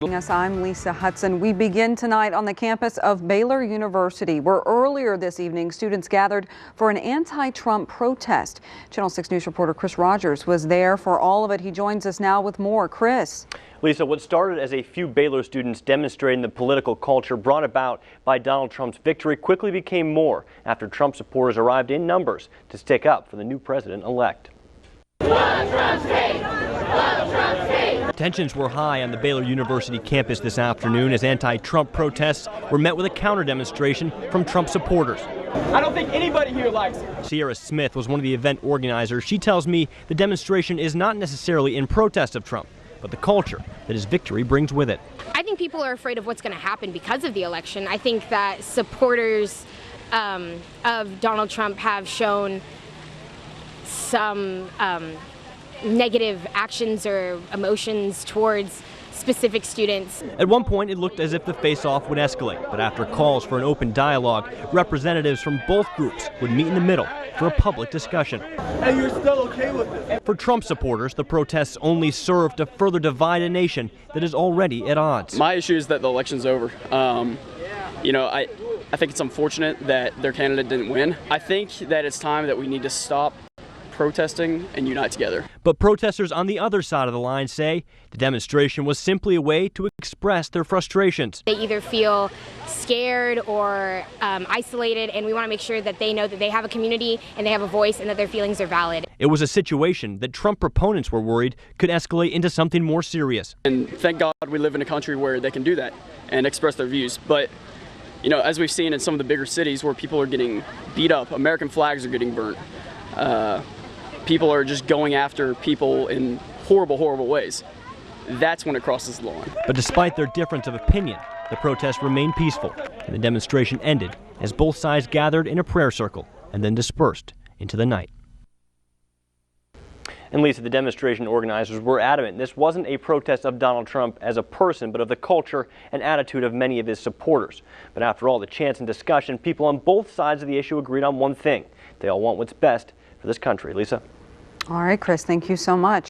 I'm Lisa Hudson. We begin tonight on the campus of Baylor University, where earlier this evening students gathered for an anti-Trump protest. Channel 6 News reporter Chris Rogers was there for all of it. He joins us now with more. Chris. Lisa, what started as a few Baylor students demonstrating the political culture brought about by Donald Trump's victory quickly became more after Trump supporters arrived in numbers to stick up for the new president-elect. Tensions were high on the Baylor University campus this afternoon as anti-Trump protests were met with a counter-demonstration from Trump supporters. I don't think anybody here likes it. Sierra Smith was one of the event organizers. She tells me the demonstration is not necessarily in protest of Trump, but the culture that his victory brings with it. I think people are afraid of what's going to happen because of the election. I think that supporters of Donald Trump have shown some negative actions or emotions towards specific students. At one point, it looked as if the face-off would escalate, but after calls for an open dialogue, representatives from both groups would meet in the middle for a public discussion. And you're still okay with it? For Trump supporters, the protests only serve to further divide a nation that is already at odds. My issue is that the election's over. I think it's unfortunate that their candidate didn't win. I think that it's time that we need to stop protesting and unite together. But protesters on the other side of the line say the demonstration was simply a way to express their frustrations. They either feel scared or isolated, and we want to make sure that they know that they have a community and they have a voice and that their feelings are valid. It was a situation that Trump proponents were worried could escalate into something more serious. And thank God we live in a country where they can do that and express their views. But, as we've seen in some of the bigger cities where people are getting beat up, American flags are getting burnt. People are just going after people in horrible, horrible ways. That's when it crosses the line. But despite their difference of opinion, the protests remained peaceful, and the demonstration ended as both sides gathered in a prayer circle and then dispersed into the night. And Lisa, the demonstration organizers were adamant this wasn't a protest of Donald Trump as a person, but of the culture and attitude of many of his supporters. But after all the chants and discussion, people on both sides of the issue agreed on one thing. They all want what's best for this country. Lisa? All right, Chris, thank you so much.